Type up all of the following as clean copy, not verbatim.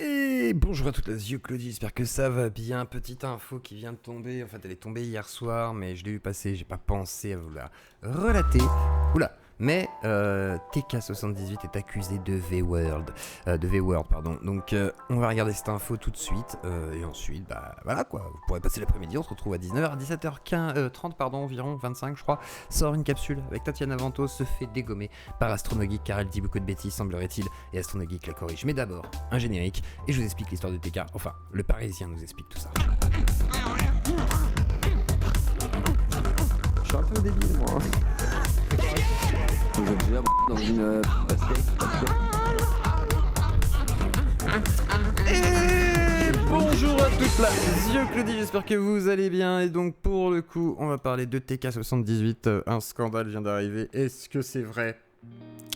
Et bonjour à toute la Claudie, j'espère que ça va bien. Petite info qui vient de tomber, en fait elle est tombée hier soir, mais je l'ai vu passer, j'ai pas pensé à vous la relater. Oula. Mais TK78 est accusé de V-Word, pardon. Donc on va regarder cette info tout de suite, et ensuite, bah voilà quoi, vous pourrez passer l'après-midi, on se retrouve à 19h, à 17h30 pardon, environ 25 je crois, sort une capsule avec Tatiana Ventos, se fait dégommer par Astronogeek car elle dit beaucoup de bêtises semblerait-il, et Astronogeek la corrige. Mais d'abord, un générique, et je vous explique l'histoire de TK, enfin, le Parisien nous explique tout ça. Je suis un peu débile moi. Vous êtes déjà dans une basket. Et bonjour à toute la Claudie, j'espère que vous allez bien. Et donc pour le coup, on va parler de TK78. Un scandale vient d'arriver. Est-ce que c'est vrai?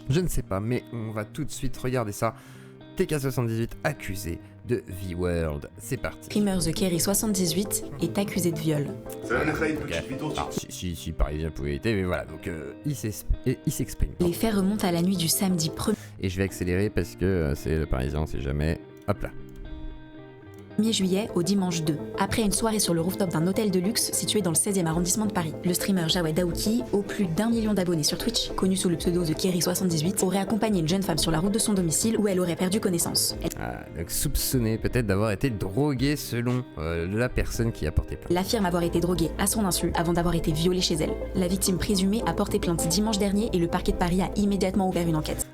Je ne sais pas, mais on va tout de suite regarder ça. TK78 accusé de V-Word. C'est parti. Streamer The Kerry78 est accusé de viol. Si Parisien pouvait être, mais voilà, donc il s'exprime. Les faits remontent à la nuit du samedi 1er Et je vais accélérer parce que c'est le Parisien, on sait jamais. Hop là. juillet au dimanche 2, après une soirée sur le rooftop d'un hôtel de luxe situé dans le 16e arrondissement de Paris. Le streamer Jawed Daouki, au plus d'1 million d'abonnés sur Twitch, connu sous le pseudo The Kerry78, aurait accompagné une jeune femme sur la route de son domicile où elle aurait perdu connaissance. Donc soupçonné peut-être d'avoir été drogué selon la personne qui a porté plainte. Elle affirme avoir été droguée à son insu avant d'avoir été violée chez elle. La victime présumée a porté plainte dimanche dernier et le parquet de Paris a immédiatement ouvert une enquête.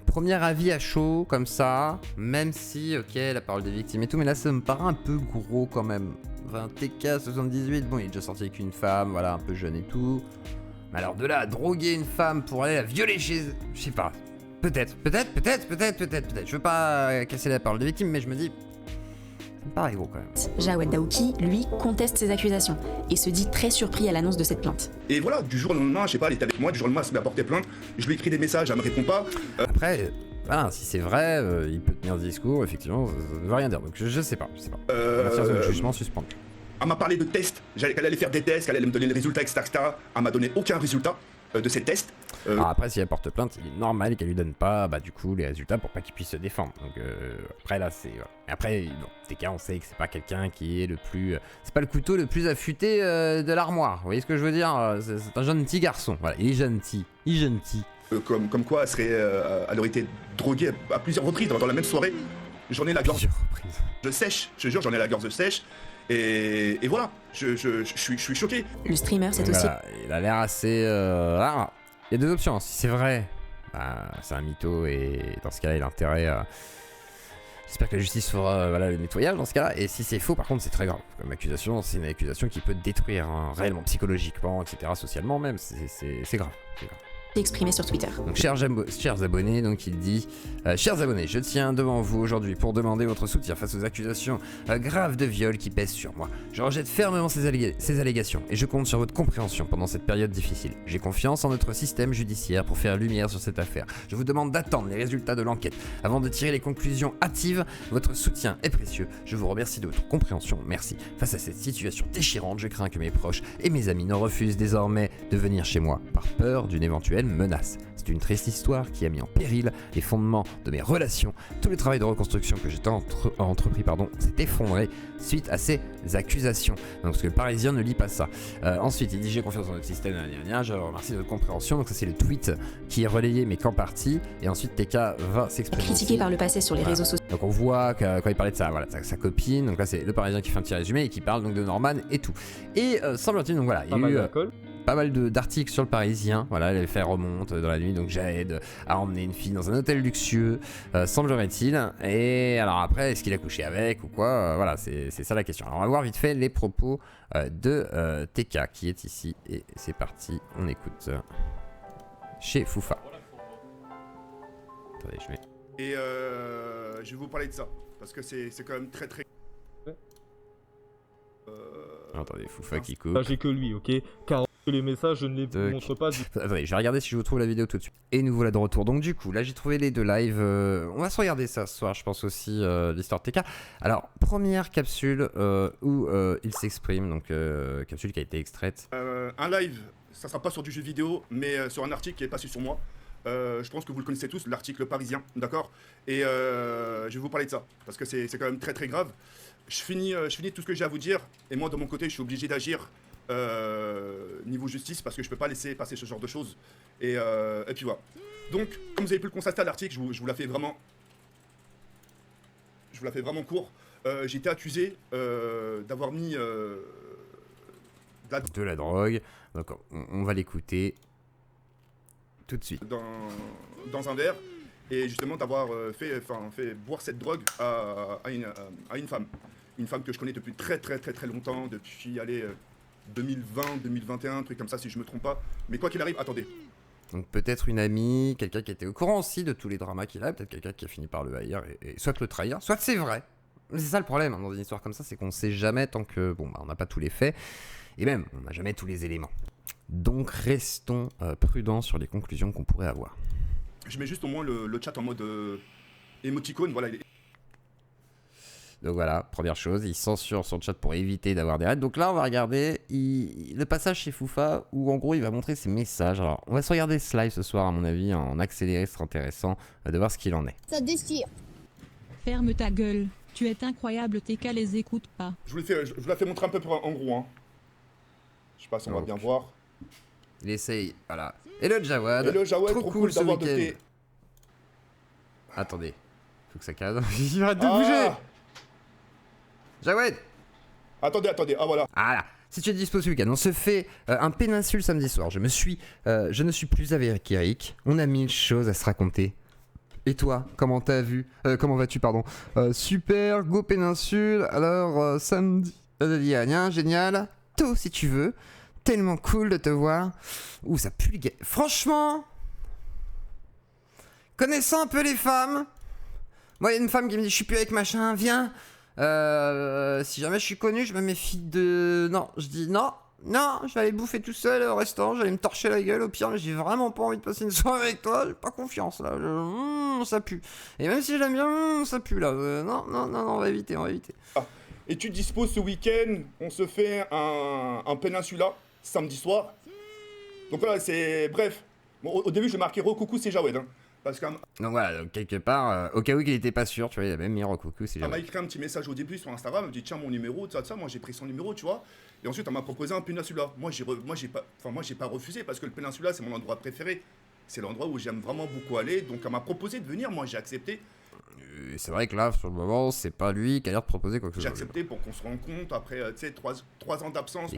Premier avis à chaud, comme ça, même si, ok, la parole des victimes et tout, mais là ça me paraît un peu gros quand même. Enfin, TK78, bon, il est déjà sorti avec une femme, voilà, un peu jeune et tout. Mais alors de là à droguer une femme pour aller la violer chez... Je sais pas. Peut-être. Je veux pas casser la parole des victimes, mais je me dis... Ça me paraît gros quand même. Jawed Daouki, lui, conteste ces accusations et se dit très surpris à l'annonce de cette plainte. Et voilà, du jour au lendemain, je sais pas, elle était avec moi, du jour au lendemain, elle se met à porter plainte, je lui écris des messages, elle me répond pas. Après, voilà, si c'est vrai, il peut tenir ce discours, effectivement, ça ne veut rien dire, donc je sais pas. Matière de jugement suspendue. Elle m'a parlé de tests, qu'elle allait faire des tests, qu'elle allait me donner le résultat, etc. Elle m'a donné aucun résultat de ces tests. Alors après, si elle porte plainte, il est normal qu'elle lui donne pas, bah du coup, les résultats pour pas qu'il puisse se défendre. Donc après là, c'est... Voilà. Après, bon, TK, on sait que c'est pas quelqu'un qui est le plus... c'est pas le couteau le plus affûté de l'armoire, vous voyez ce que je veux dire? C'est un gentil garçon, voilà, il est gentil. Comme quoi, elle aurait été droguée à plusieurs reprises dans la même soirée. J'en ai la gorge de sèche, je te jure, j'en ai la gorge sèche. Et voilà, je suis choqué. Le streamer, c'est aussi... Voilà, il a l'air assez... voilà. Il y a deux options, si c'est vrai, bah, c'est un mytho et dans ce cas-là, il a intérêt à... J'espère que la justice fera voilà, le nettoyage dans ce cas-là. Et si c'est faux, par contre, c'est très grave. Comme accusation, c'est une accusation qui peut te détruire, hein, réellement, psychologiquement, etc., socialement même. C'est grave. exprimé sur Twitter. Donc chers abonnés, donc il dit chers abonnés, je tiens devant vous aujourd'hui pour demander votre soutien face aux accusations graves de viol qui pèsent sur moi. Je rejette fermement ces allégations et je compte sur votre compréhension pendant cette période difficile. J'ai confiance en notre système judiciaire pour faire lumière sur cette affaire. Je vous demande d'attendre les résultats de l'enquête avant de tirer les conclusions hâtives. Votre soutien est précieux. Je vous remercie de votre compréhension. Merci. Face à cette situation déchirante, je crains que mes proches et mes amis ne refusent désormais de venir chez moi par peur d'une éventuelle menace. C'est une triste histoire qui a mis en péril les fondements de mes relations. Tout le travail de reconstruction que j'étais entrepris s'est effondré suite à ces accusations. Donc, parce que le Parisien ne lit pas ça. Ensuite, il dit j'ai confiance dans notre système, je remercie de votre compréhension. Donc ça c'est le tweet qui est relayé mais qu'en partie. Et ensuite TK va s'exprimer. Critiqué par le passé sur les réseaux sociaux. Donc on voit que, quand il parlait de ça, voilà, sa copine. Donc là c'est le Parisien qui fait un petit résumé et qui parle donc de Norman et tout. Et semble-t-il donc voilà, il y a eu pas mal d'articles sur le Parisien, voilà, les faits remontent dans la nuit, donc Jawed a emmené une fille dans un hôtel luxueux, semblerait-il, et alors après, est-ce qu'il a couché avec ou quoi, voilà, c'est ça la question. Alors on va voir vite fait les propos de TK qui est ici, et c'est parti, on écoute chez Foufa. Attendez, je mets... Et je vais vous parler de ça, parce que c'est quand même très... Attendez, Foufa qui coupe. Là, j'ai que lui, ok? Car les messages, je ne les montre pas. Attendez, je vais regarder si je vous trouve la vidéo tout de suite. Et nous voilà de retour. Donc du coup, là j'ai trouvé les deux lives. On va se regarder ça ce soir, je pense aussi, l'histoire de TK. Alors, première capsule où il s'exprime, donc capsule qui a été extraite. Un live, ça sera pas sur du jeu vidéo, mais sur un article qui est passé sur moi. Je pense que vous le connaissez tous, l'article Parisien, d'accord? Et je vais vous parler de ça, parce que c'est quand même très très grave. Je finis tout ce que j'ai à vous dire, et moi de mon côté, je suis obligé d'agir niveau justice, parce que je peux pas laisser passer ce genre de choses. Et puis voilà. Donc, comme vous avez pu le constater à l'article, je vous la fais vraiment... Je vous la fais vraiment court. J'ai été accusé d'avoir mis... de la drogue. Donc on va l'écouter tout de suite. Dans un verre, et justement d'avoir fait boire cette drogue à une femme. Une femme que je connais depuis très longtemps, depuis 2020, 2021, un truc comme ça si je me trompe pas. Mais quoi qu'il arrive, attendez. Donc peut-être une amie, quelqu'un qui était au courant aussi de tous les dramas qu'il a, peut-être quelqu'un qui a fini par le haïr et soit le trahir, soit c'est vrai. C'est ça le problème hein, dans une histoire comme ça, c'est qu'on sait jamais tant que on n'a pas tous les faits, et même on n'a jamais tous les éléments. Donc restons prudents sur les conclusions qu'on pourrait avoir. Je mets juste au moins le chat en mode émoticône, voilà. Donc voilà, première chose, il censure son chat pour éviter d'avoir des raids. Donc là, on va regarder le passage chez Foufa où en gros il va montrer ses messages. Alors, on va se regarder ce live ce soir, à mon avis, en accéléré, ce sera intéressant de voir ce qu'il en est. Ça déchire. Ferme ta gueule, tu es incroyable, TK les écoute pas. Je vous la fais montrer un peu en gros. Hein. Je sais pas si on va bien voir. Il essaye, voilà. Hello Jawad, trop cool ce d'avoir week-end. de Attendez, faut que ça cadre. Il arrête de bouger. Jawad. Attendez, ah voilà. Voilà, si tu es dispo ce week-end, on se fait un péninsule samedi soir. Je ne suis plus avec Eric. On a 1000 choses à se raconter. Et toi, comment vas-tu, pardon. Super, go péninsule. Alors, samedi, génial. Tôt si tu veux. Tellement cool de te voir. Ouh, ça pue les gars. Franchement, connaissant un peu les femmes, moi, il y a une femme qui me dit, je suis plus avec machin, viens. Si jamais je suis connu, je me méfie de... Non, je dis non, je vais aller bouffer tout seul au restaurant, j'allais me torcher la gueule au pire, mais j'ai vraiment pas envie de passer une soirée avec toi, j'ai pas confiance là, ça pue. Et même si j'aime bien, ça pue là, non, on va éviter. Et tu disposes ce week-end, on se fait un Peninsula, samedi soir. Donc voilà, c'est... Bref, bon, au début je vais marquer Rokoukou, c'est Jawed, hein. Parce qu'un Donc voilà, donc quelque part, au cas où il était pas sûr, tu vois, il a même mis Rokoukou, c'est m'a jamais. écrit un petit message au début sur Instagram, il me dit tiens mon numéro, tout ça, moi j'ai pris son numéro, tu vois. Et ensuite elle m'a proposé un Peninsula. Moi j'ai pas refusé parce que le Peninsula c'est mon endroit préféré. C'est l'endroit où j'aime vraiment beaucoup aller, donc elle m'a proposé de venir, moi j'ai accepté. C'est vrai que là, sur le moment, c'est pas lui qui a l'air de proposer quoi que ce J'ai soit. accepté pour qu'on se rencontre après, tu sais, 3 ans d'absence,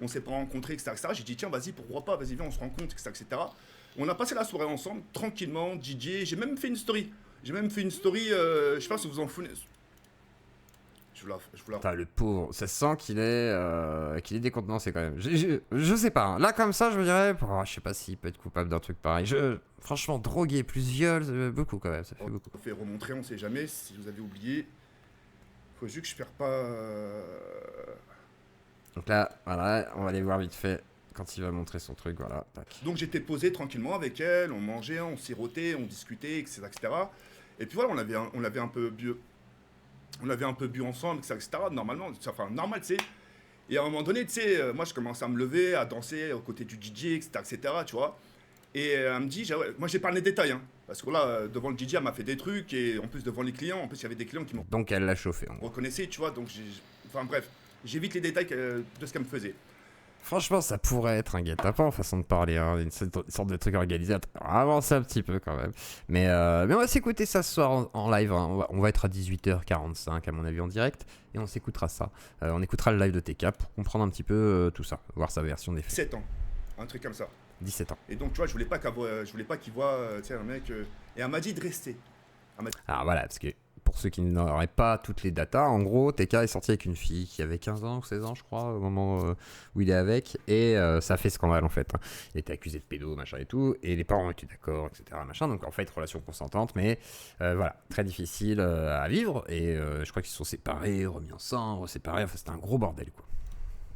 on s'est pas rencontrés, etc. J'ai dit tiens vas-y, pourquoi pas, vas-y viens on se rencontre, etc. On a passé la soirée ensemble, tranquillement, DJ, j'ai même fait une story. Je sais pas si vous en foutez. Je vous la... Putain, le pauvre, ça sent qu'il est décontenancé quand même. Je sais pas, hein. Là comme ça, je me dirais, je sais pas s'il peut être coupable d'un truc pareil. Franchement, drogué plus viol, beaucoup quand même, ça fait beaucoup. On fait remontrer, on sait jamais, si vous avez oublié. Faut juste que je perds pas... Donc là, voilà, on va aller voir vite fait quand il va montrer son truc, voilà. Tac. Donc j'étais posé tranquillement avec elle, on mangeait, on sirotait, on discutait, etc. Et puis voilà, on avait un peu bu ensemble, etc. Normalement, enfin normal, tu sais. Et à un moment donné, tu sais, moi je commençais à me lever, à danser aux côtés du DJ, etc. Tu vois. Et elle me dit, moi j'ai parlé des détails, hein, parce que là, devant le DJ, elle m'a fait des trucs, et en plus devant les clients, il y avait des clients qui m'ont Donc elle l'a chauffé. reconnaissé, tu vois. Donc enfin bref, j'évite les détails de ce qu'elle me faisait. Franchement, ça pourrait être un guet-apens, façon de parler, hein, une sorte de truc organisé. Avancer un petit peu quand même. Mais on va s'écouter ça ce soir en live. Hein. On va être à 18h45 à mon avis en direct. Et on s'écoutera ça. On écoutera le live de TK pour comprendre un petit peu tout ça. Voir sa version des faits. 7 ans, un truc comme ça. 17 ans. Et donc tu vois, je voulais pas qu'il voit tu sais, un mec... et elle m'a dit de rester. Alors voilà, parce que pour ceux qui n'auraient pas toutes les datas, en gros, TK est sorti avec une fille qui avait 15 ans ou 16 ans, je crois, au moment où il est avec, et ça fait scandale en fait. Hein. Il était accusé de pédo, machin et tout, et les parents étaient d'accord, etc. Machin, donc en fait, relation consentante, mais voilà, très difficile à vivre, et je crois qu'ils se sont séparés, remis ensemble, reséparés, enfin c'était un gros bordel quoi.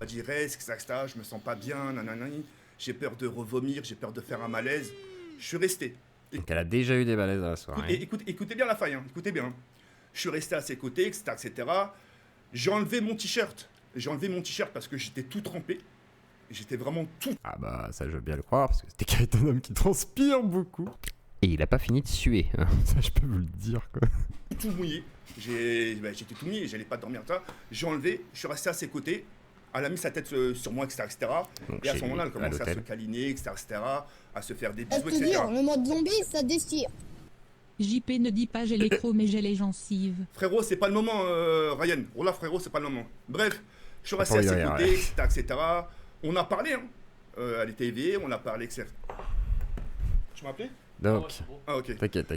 Elle m'a dit reste, etc. Je me sens pas bien, nanani. J'ai peur de revomir, j'ai peur de faire un malaise. Je suis resté. Donc elle a déjà eu des balaises à la soirée. Écoutez bien la faille, hein, écoutez bien. Je suis resté à ses côtés, etc. J'ai enlevé mon t-shirt. Parce que j'étais tout trempé. J'étais vraiment tout Ah bah ça je veux bien le croire parce que TK est un homme qui transpire beaucoup. Et il a pas fini de suer, hein. Ça je peux vous le dire quoi. mouillé. J'étais tout mouillé, j'allais pas dormir ça. J'ai enlevé, je suis resté à ses côtés. Elle a mis sa tête sur moi, etc. Donc, Et à chez ce moment-là, elle lui, commençait à se l'hôtel. câliner, etc. à se faire des Je bisous, te etc. dire, le mode zombie, ça déchire. JP ne dit pas j'ai les crocs mais j'ai les gencives. Frérot, c'est pas le moment, Ryan. Oh là, frérot, c'est pas le moment. Bref, je suis resté à Pas ses rien, côtés, etc. On a parlé, hein. Elle était éveillée, on a parlé, etc. Tu m'as appelé? Donc, Ah, ok. t'inquiète.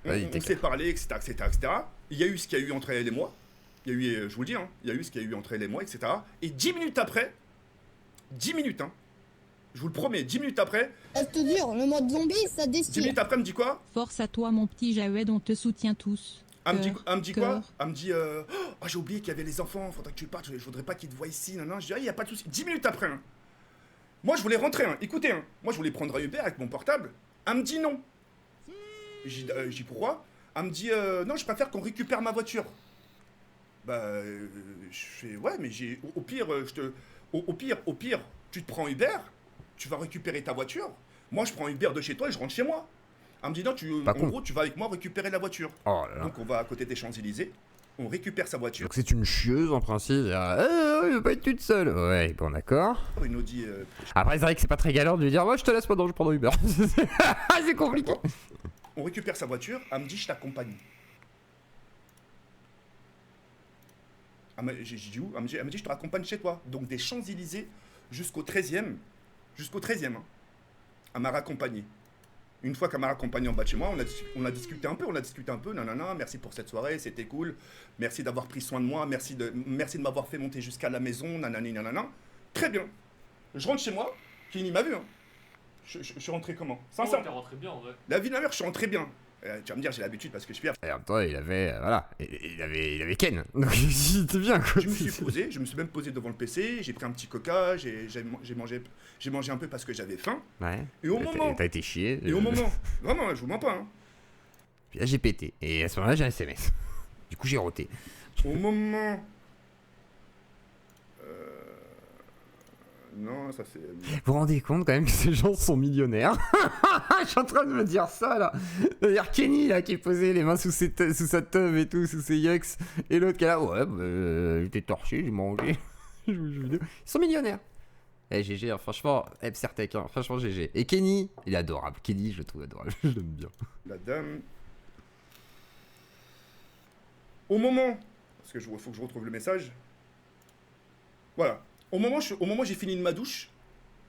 Vas-y, On t'inquiète. s'est parlé, etc., etc. Il y a eu ce qu'il y a eu entre elle et moi. Il y a eu, je vous le dis, hein, il y a eu ce qu'il y a eu entre elle et moi, etc. Et 10 minutes après, 10 minutes, hein, je vous le promets, 10 minutes après, Je te dire, le mode zombie, ça 10 déchire. minutes après, elle me dit quoi? Force à toi mon petit Jawed, on te soutient tous. Elle me dit quoi? Cœur. Elle me dit, oh, j'ai oublié qu'il y avait les enfants, faudrait que tu partes, je voudrais pas qu'ils te voient ici, non, non. Je dis, ah, il y a pas de souci. 10 minutes après, hein. Moi, je voulais rentrer, hein. Écoutez, hein. Moi, je voulais prendre un Uber avec mon portable. Elle me dit non. J'ai dit pourquoi? Elle me dit, non, je préfère qu'on récupère ma voiture. Bah, je fais, ouais, mais au pire, au pire, tu te prends Uber, tu vas récupérer ta voiture. Moi, je prends Uber de chez toi et je rentre chez moi. Elle me dit, non, en gros, tu vas avec moi récupérer la voiture. Oh là là. Donc, on va à côté des Champs-Élysées, on récupère sa voiture. Donc c'est une chieuse en principe. Elle veut pas être toute seule. Ouais, bon d'accord. Une Audi. Après c'est vrai que c'est pas très galant de lui dire ouais je te laisse pendant je prends Uber. C'est compliqué. On récupère sa voiture, elle me dit, je t'accompagne. J'ai dit où? Elle me dit, je te raccompagne chez toi. Donc des Champs-Élysées jusqu'au 13e. Jusqu'au 13e. Hein. Elle m'a raccompagné. Une fois qu'elle m'a raccompagné en bas de chez moi, on a discuté un peu, nanana, merci pour cette soirée, c'était cool. Merci d'avoir pris soin de moi, merci de m'avoir fait monter jusqu'à la maison, nanani, nanana. Très bien. Je rentre chez moi, Kenny m'a vu. Hein. Je suis rentré comment? Sincèrement. T'es rentré bien en vrai. La vie de ma mère, je suis rentré bien. Tu vas me dire, j'ai l'habitude parce que je suis fier. Et en même temps il avait voilà, il avait Ken. Donc c'était bien quoi. Je me suis posé, je me suis même posé devant le PC, j'ai pris un petit coca, j'ai mangé un peu parce que j'avais faim. Ouais. Et au moment, T'as été chié. et au moment, vraiment, je vous mens pas, hein. Puis là j'ai pété. Et à ce moment-là j'ai un SMS. Du coup j'ai roté. Au moment, non, ça c'est. Vous vous rendez compte quand même que ces gens sont millionnaires? Je suis en train de me dire ça là. C'est-à-dire Kenny là qui est posé les mains sous sa teub et tout, sous ses yucks. Et l'autre qui est là, ouais, il était torché, j'ai mangé. Je joue aux jeux vidéo. Ils sont millionnaires. Eh GG, hein, franchement, Sertec, hein, franchement GG. Et Kenny, il est adorable. Kenny, je le trouve adorable. Je l'aime bien. La dame. Au moment, parce que faut que je retrouve le message. Voilà. Au moment où j'ai fini de ma douche,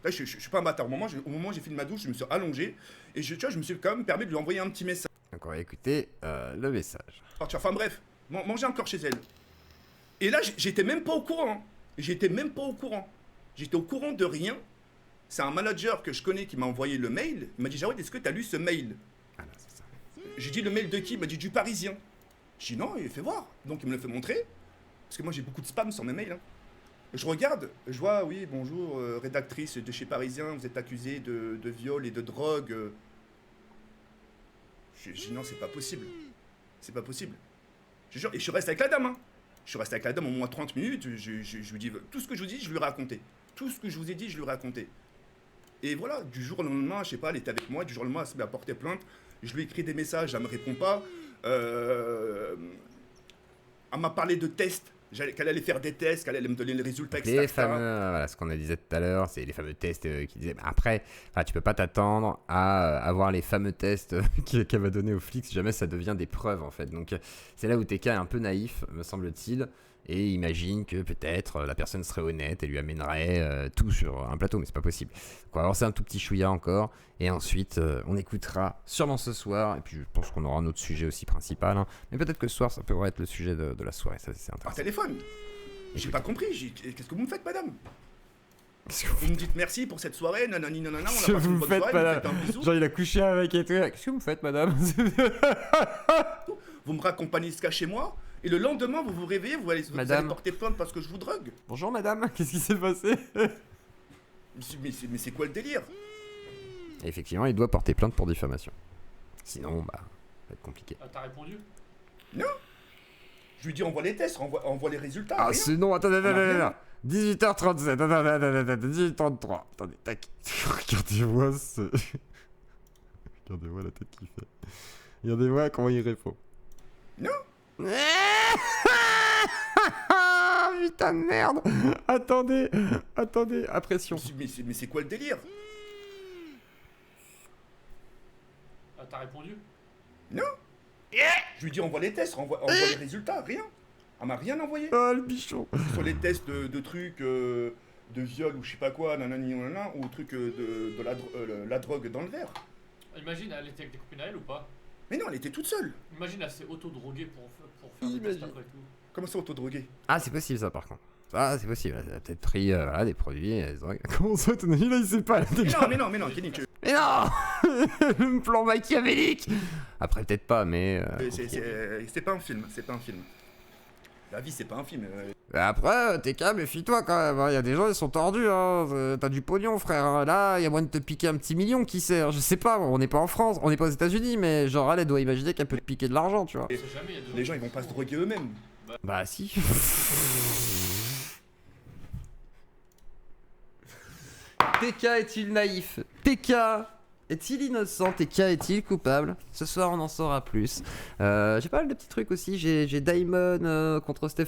là je suis pas un bâtard, au moment où j'ai fini de ma douche, je me suis allongé et tu vois, je me suis quand même permis de lui envoyer un petit message. Donc on va écouter le message. Enfin bref, manger encore chez elle. Et là, j'étais même pas au courant. Hein. J'étais au courant de rien. C'est un manager que je connais qui m'a envoyé le mail. Il m'a dit, Jawed, est-ce que tu as lu ce mail? Ah là, c'est ça. J'ai dit, le mail de qui? Il m'a dit, du Parisien. J'ai dit, non, il fait voir. Donc il me le fait montrer. Parce que moi, j'ai beaucoup de spam sur mes mails. Hein. Je regarde, je vois, oui, bonjour, rédactrice de chez Parisien, vous êtes accusée de viol et de drogue. Je dis, non, c'est pas possible. C'est pas possible. Je jure, et je reste avec la dame, hein. Je suis resté avec la dame au moins 30 minutes, je lui dis, tout ce que je vous dis, je lui ai raconté. Tout ce que je vous ai dit, je lui ai raconté. Et voilà, du jour au lendemain, je sais pas, elle était avec moi, du jour au lendemain, elle s'est à porter plainte. Je lui ai écrit des messages, elle me répond pas. Elle m'a parlé de tests, qu'elle allait faire des tests, qu'elle allait me donner les résultats, etc. Les fameux, voilà, ce qu'on a disait tout à l'heure, c'est les fameux tests qui disaient. Après, tu peux pas t'attendre à avoir les fameux tests qu'elle va donner aux flics si jamais ça devient des preuves en fait. Donc c'est là où TK est un peu naïf, me semble-t-il, et imagine que peut-être la personne serait honnête et lui amènerait tout sur un plateau, mais c'est pas possible. Donc on va avancer un tout petit chouïa encore, et ensuite on écoutera sûrement ce soir, et puis je pense qu'on aura un autre sujet aussi principal, hein. Mais peut-être que ce soir ça pourrait être le sujet de la soirée, ça c'est Par intéressant. téléphone. J'ai pas compris, qu'est-ce que vous me faites, madame? Qu'est-ce que vous Vous me dites merci pour cette soirée, nanani, nanana, on a Qu'est-ce que passé une vous bonne faites, soirée, vous me madame? faites un bisou. Genre il a couché avec et tout. Qu'est-ce que vous me faites, madame? Vous me raccompagnez jusqu'à chez moi, et le lendemain, vous vous réveillez, vous allez Madame. porter plainte parce que je vous drogue. Bonjour madame, qu'est-ce qui s'est passé? Mais c'est quoi le délire? Et effectivement, il doit porter plainte pour diffamation. Sinon, ça va être compliqué. Ah, t'as répondu? Je lui dis, envoie les tests, envoie les résultats. Ah, rien. sinon, attends, On a rien. 18h37, attendez, 18h33. Attendez, tac. Regardez-moi ce... Regardez-moi la tête qu'il fait. Regardez-moi comment il répond. Non. Putain de merde. Attendez, à pression. Mais c'est quoi le délire? Ah, t'as répondu? Non. Je lui dis envoie les tests, envoie les résultats, rien. Elle m'a rien envoyé. Oh le bichon. Sur les tests de trucs de viol ou je sais pas quoi, nanani, nanana, ou trucs de la drogue dans le verre. Imagine, elle était avec des copines à elle ou pas? Mais non, elle était toute seule. Imagine, elle s'est auto-droguée pour faire des tests après et tout. Comment ça, auto-droguée? Ah, c'est possible ça par contre. Ça, c'est possible. Elle a peut-être pris voilà, des produits. Comment ça, ton ami là, il sait pas. Mais non, Kenny, Mais non. Le plan machiavélique. Après, peut-être pas, mais. c'est pas un film, La vie, c'est pas un film. Après, TK, méfie-toi quand même. Il y a des gens, ils sont tordus. Hein. T'as du pognon, frère. Là, il y a moyen de te piquer un petit million, qui sait. Je sais pas, on n'est pas en France, on n'est pas aux États-Unis, mais genre, elle doit imaginer qu'elle peut te piquer de l'argent, tu vois. Les gens, ils vont pas se droguer eux-mêmes. Bah, si. TK est-il naïf? TK est-il innocent? TK est-il coupable? Ce soir on en saura plus. J'ai pas mal de petits trucs aussi. J'ai Daimon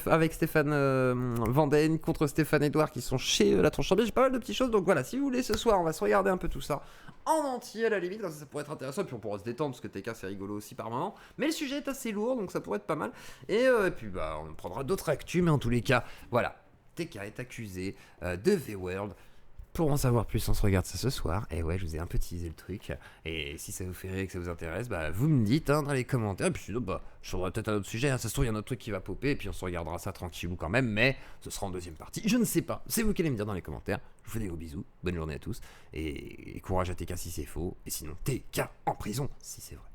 avec Stéphane Vanden contre Stéphane Edouard qui sont chez La Tronche Chambier. J'ai pas mal de petites choses. Donc voilà, si vous voulez ce soir, on va se regarder un peu tout ça en entier à la limite. Ça pourrait être intéressant. Et puis on pourra se détendre parce que TK c'est rigolo aussi par moment. Mais le sujet est assez lourd donc ça pourrait être pas mal. Et puis bah on prendra d'autres actus. Mais en tous les cas, voilà. TK est accusé de V-World. Pour en savoir plus, on se regarde ça ce soir. Et ouais, je vous ai un peu teasé le truc. Et si ça vous fait rire et que ça vous intéresse, bah vous me dites dans les commentaires. Et puis sinon, bah je trouverai peut-être un autre sujet. Ça se trouve, il y a un autre truc qui va popper. Et puis on se regardera ça tranquillou quand même. Mais ce sera en deuxième partie. Je ne sais pas. C'est vous qui allez me dire dans les commentaires. Je vous fais des gros bisous. Bonne journée à tous. Et courage à TK si c'est faux. Et sinon, TK en prison si c'est vrai.